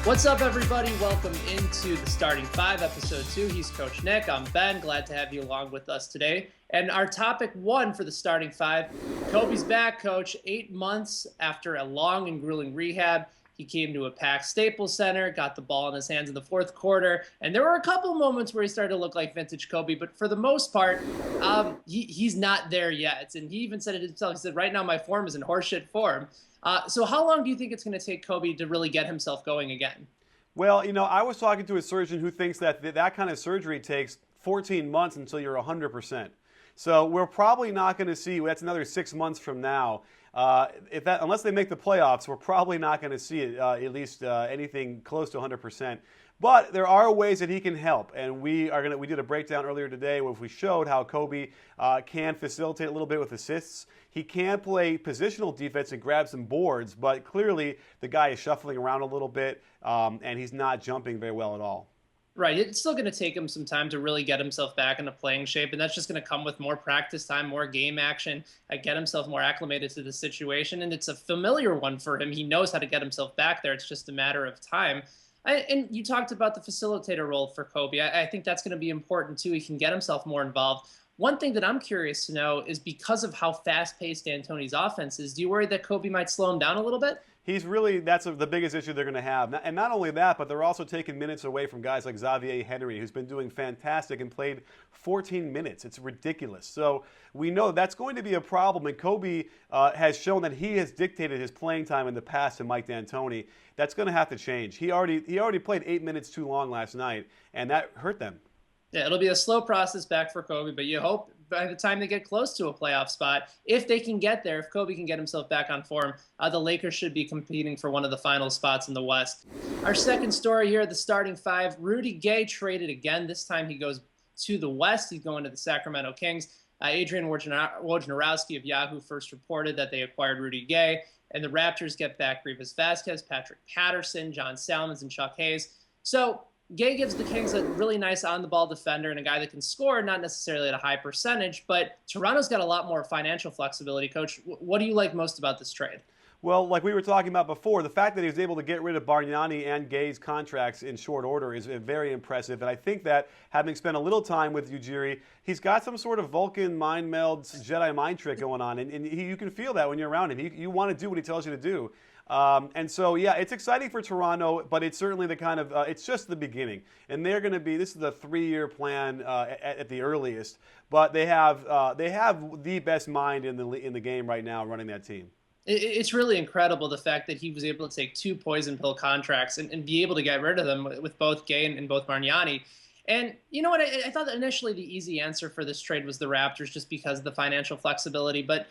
What's up, everybody? Welcome into the Starting Five, Episode 2. He's Coach Nick. I'm Ben. Glad to have you along with us today. And our topic one for the Starting Five, Kobe's back, Coach. 8 months after a long and grueling rehab, he came to a packed Staples Center, got the ball in his hands in the fourth quarter, and there were a couple moments where he started to look like vintage Kobe, but for the most part, he's not there yet. And he even said it himself. He said, right now my form is in horseshit form. So how long do you think it's going to take Kobe to really get himself going again? Well, I was talking to a surgeon who thinks that that kind of surgery takes 14 months until you're 100%. So we're probably not going to see, that's another 6 months from now. Unless they make the playoffs, we're probably not going to see it, at least anything close to 100%. But there are ways that he can help, and we did a breakdown earlier today where we showed how Kobe can facilitate a little bit with assists. He can play positional defense and grab some boards, but clearly the guy is shuffling around a little bit, and he's not jumping very well at all. Right. It's still going to take him some time to really get himself back into playing shape, and that's just going to come with more practice time, more game action, get himself more acclimated to the situation, and it's a familiar one for him. He knows how to get himself back there. It's just a matter of time. And you talked about the facilitator role for Kobe. I think that's going to be important, too. He can get himself more involved. One thing that I'm curious to know is because of how fast-paced D'Antoni's offense is, do you worry that Kobe might slow him down a little bit? That's the biggest issue they're going to have. And not only that, but they're also taking minutes away from guys like Xavier Henry, who's been doing fantastic and played 14 minutes. It's ridiculous. So we know that's going to be a problem. And Kobe has shown that he has dictated his playing time in the past to Mike D'Antoni. That's going to have to change. He already played 8 minutes too long last night, and that hurt them. Yeah, it'll be a slow process back for Kobe, but you hope by the time they get close to a playoff spot, if they can get there, if Kobe can get himself back on form, the Lakers should be competing for one of the final spots in the West. Our second story here, the Starting Five, Rudy Gay traded again. This time he goes to the West. He's going to the Sacramento Kings. Adrian Wojnarowski of Yahoo first reported that they acquired Rudy Gay, and the Raptors get back Rivas Vasquez, Patrick Patterson, John Salmons, and Chuck Hayes. So Gay gives the Kings a really nice on-the-ball defender and a guy that can score, not necessarily at a high percentage, but Toronto's got a lot more financial flexibility. Coach, what do you like most about this trade? Well, like we were talking about before, the fact that he was able to get rid of Bargnani and Gay's contracts in short order is very impressive. And I think that having spent a little time with Ujiri, he's got some sort of Vulcan mind melds, Jedi mind trick going on. And you can feel that when you're around him. You want to do what he tells you to do. And so, yeah, it's exciting for Toronto, but it's certainly the kind of, it's just the beginning. And they're going to be, this is the 3-year plan at the earliest, but they have the best mind in the game right now running that team. It's really incredible the fact that he was able to take 2 poison pill contracts and be able to get rid of them with both Gay and both Bargnani. And you know what? I thought that initially the easy answer for this trade was the Raptors just because of the financial flexibility. But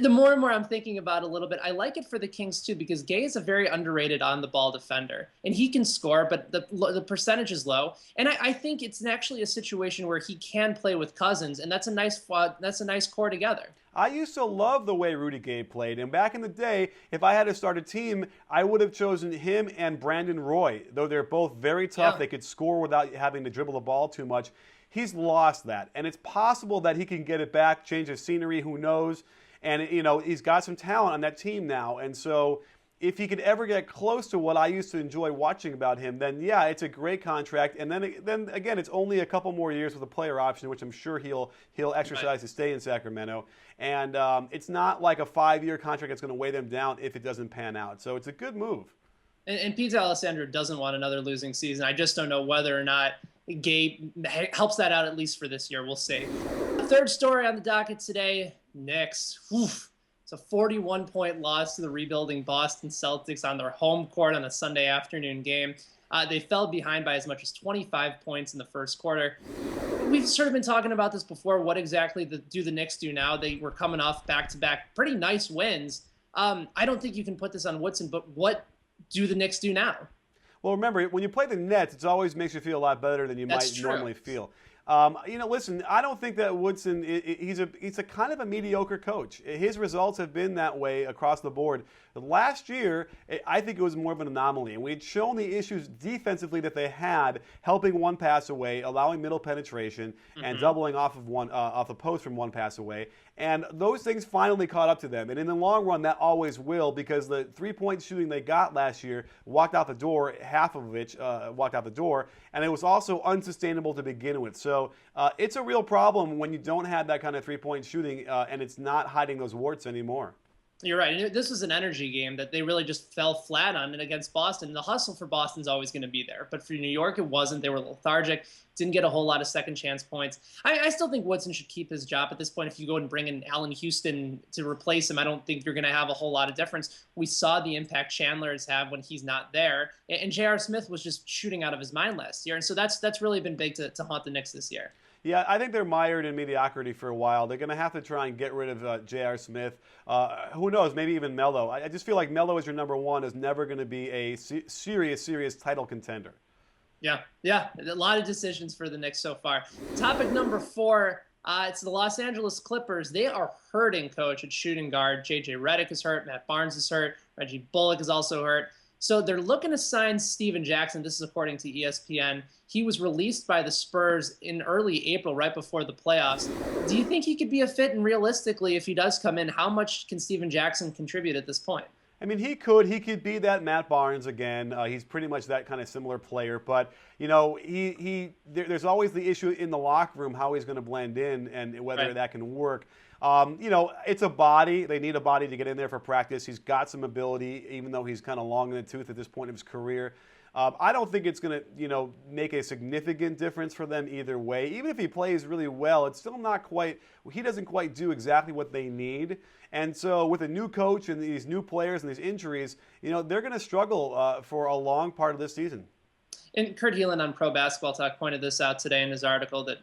the more and more I'm thinking about it a little bit, I like it for the Kings too because Gay is a very underrated on-the-ball defender. And he can score, but the percentage is low. And I think it's actually a situation where he can play with Cousins, and that's a nice core together. I used to love the way Rudy Gay played, and back in the day, if I had to start a team, I would have chosen him and Brandon Roy. Though they're both very tough, They could score without having to dribble the ball too much. He's lost that, and it's possible that he can get it back, change his scenery, who knows? And, he's got some talent on that team now, and so if he could ever get close to what I used to enjoy watching about him, then, yeah, it's a great contract. And then again, it's only a couple more years with a player option, which I'm sure he'll exercise to stay in Sacramento. And it's not like a 5-year contract that's going to weigh them down if it doesn't pan out. So it's a good move. And Pete Alessandro doesn't want another losing season. I just don't know whether or not Gabe helps that out at least for this year. We'll see. Third story on the docket today, Knicks. Oof. It's a 41-point loss to the rebuilding Boston Celtics on their home court on a Sunday afternoon game. They fell behind by as much as 25 points in the first quarter. We've sort of been talking about this before. What exactly do the Knicks do now? They were coming off back-to-back pretty nice wins. I don't think you can put this on Woodson, but what do the Knicks do now? Well, remember, when you play the Nets, it always makes you feel a lot better than you might normally feel. Listen, I don't think that Woodson, he's a kind of a mediocre coach. His results have been that way across the board. Last year, I think it was more of an anomaly, and we had shown the issues defensively that they had, helping one pass away, allowing middle penetration, and doubling off of off the post from one pass away. And those things finally caught up to them. And in the long run, that always will, because the three-point shooting they got last year walked out the door, half of which walked out the door, and it was also unsustainable to begin with. So it's a real problem when you don't have that kind of three-point shooting, and it's not hiding those warts anymore. You're right. And this was an energy game that they really just fell flat on. And against Boston, the hustle for Boston's always going to be there. But for New York, it wasn't. They were lethargic, didn't get a whole lot of second chance points. I still think Woodson should keep his job at this point. If you go and bring in Allen Houston to replace him, I don't think you're going to have a whole lot of difference. We saw the impact Chandler has had when he's not there. And J.R. Smith was just shooting out of his mind last year. And so that's really been big to haunt the Knicks this year. Yeah, I think they're mired in mediocrity for a while. They're going to have to try and get rid of J.R. Smith. Who knows, maybe even Melo. I just feel like Melo as your number one is never going to be a serious title contender. Yeah, a lot of decisions for the Knicks so far. Topic number 4, it's the Los Angeles Clippers. They are hurting, coach, at shooting guard. J.J. Redick is hurt. Matt Barnes is hurt. Reggie Bullock is also hurt. So they're looking to sign Steven Jackson. This is according to ESPN. He was released by the Spurs in early April, right before the playoffs. Do you think he could be a fit? And realistically, if he does come in, how much can Steven Jackson contribute at this point? I mean, he could be that Matt Barnes again. He's pretty much that kind of similar player. But, there's always the issue in the locker room, how he's going to blend in and whether that can work. It's a body. They need a body to get in there for practice. He's got some ability, even though he's kind of long in the tooth at this point of his career. I don't think it's going to, make a significant difference for them either way. Even if he plays really well, it's still not quite, he doesn't quite do exactly what they need. And so with a new coach and these new players and these injuries, they're going to struggle for a long part of this season. And Kurt Heelan on Pro Basketball Talk pointed this out today in his article that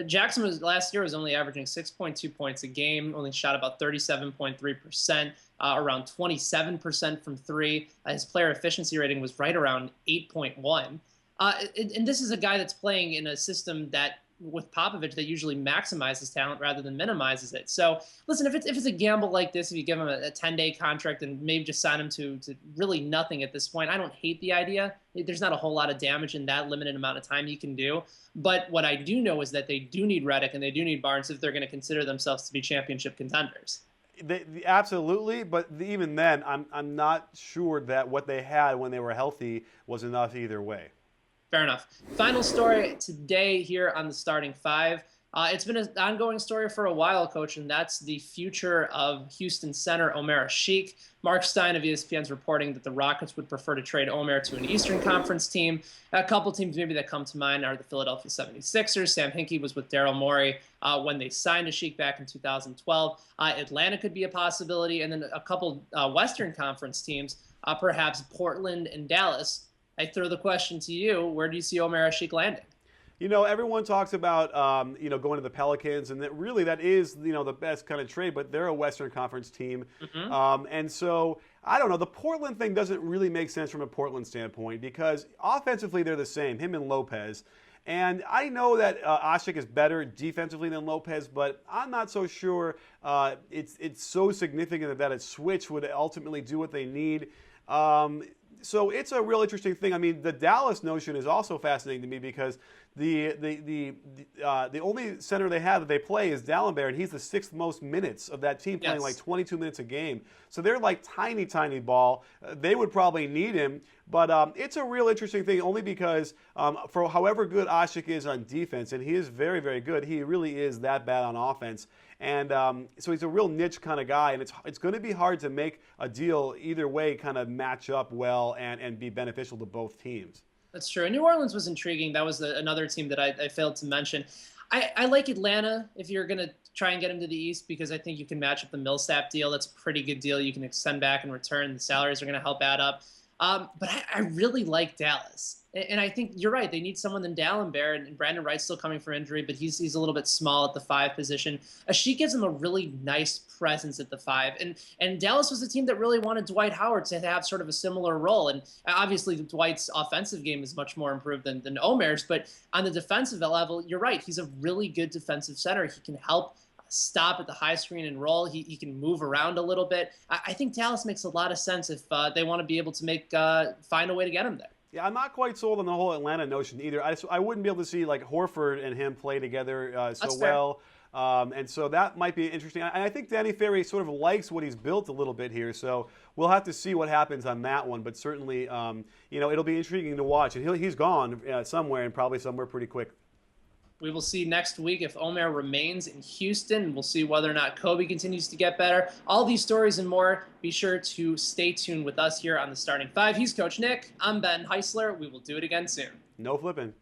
Jackson last year was only averaging 6.2 points a game, only shot about 37.3%, around 27% from three. His player efficiency rating was right around 8.1. And this is a guy that's playing in a system that, with Popovich, that usually maximizes talent rather than minimizes it. So, listen, if it's a gamble like this, if you give him a 10-day contract and maybe just sign him to really nothing at this point, I don't hate the idea. There's not a whole lot of damage in that limited amount of time you can do. But what I do know is that they do need Redick and they do need Barnes if they're going to consider themselves to be championship contenders. Absolutely, but even then, I'm not sure that what they had when they were healthy was enough either way. Fair enough. Final story today here on the Starting Five. It's been an ongoing story for a while, Coach, and that's the future of Houston center Omer Asik. Mark Stein of ESPN's reporting that the Rockets would prefer to trade Omer to an Eastern Conference team. A couple teams maybe that come to mind are the Philadelphia 76ers. Sam Hinkie was with Daryl Morey when they signed Asik back in 2012. Atlanta could be a possibility, and then a couple Western Conference teams, perhaps Portland and Dallas. I throw the question to you. Where do you see Omer Asik landing? Everyone talks about, going to the Pelicans, and that is, the best kind of trade, but they're a Western Conference team. And so, I don't know, the Portland thing doesn't really make sense from a Portland standpoint because offensively they're the same, him and Lopez. And I know that Asik is better defensively than Lopez, but I'm not so sure it's so significant that a switch would ultimately do what they need. So it's a real interesting thing. I mean, the Dallas notion is also fascinating to me because the only center they have that they play is Dallenberg, and he's the 6th most minutes of that team, playing like 22 minutes a game. So they're like tiny ball. They would probably need him, but it's a real interesting thing only because for however good Asik is on defense, and he is very, very good, he really is that bad on offense. And so he's a real niche kind of guy, and it's going to be hard to make a deal either way kind of match up well and be beneficial to both teams. That's true. And New Orleans was intriguing. That was another team that I failed to mention. I like Atlanta if you're going to try and get him to the East because I think you can match up the Millsap deal. That's a pretty good deal. You can extend back and return. The salaries are going to help add up. But I really like Dallas. And I think you're right. They need someone than Dallenberg, and Brandon Wright's still coming from injury, but he's a little bit small at the 5 position. Asik gives him a really nice presence at the 5, and Dallas was a team that really wanted Dwight Howard to have sort of a similar role. And obviously, Dwight's offensive game is much more improved than Omer's, but on the defensive level, you're right. He's a really good defensive center. He can help stop at the high screen and roll. He can move around a little bit. I think Dallas makes a lot of sense if they want to be able to find a way to get him there. Yeah, I'm not quite sold on the whole Atlanta notion either. I wouldn't be able to see like Horford and him play together so well. And so that might be interesting. And I think Danny Ferry sort of likes what he's built a little bit here. So we'll have to see what happens on that one. But certainly, it'll be intriguing to watch. And he's gone somewhere, and probably somewhere pretty quick. We will see next week if Omer remains in Houston. We'll see whether or not Kobe continues to get better. All these stories and more, be sure to stay tuned with us here on The Starting Five. He's Coach Nick. I'm Ben Heisler. We will do it again soon. No flipping.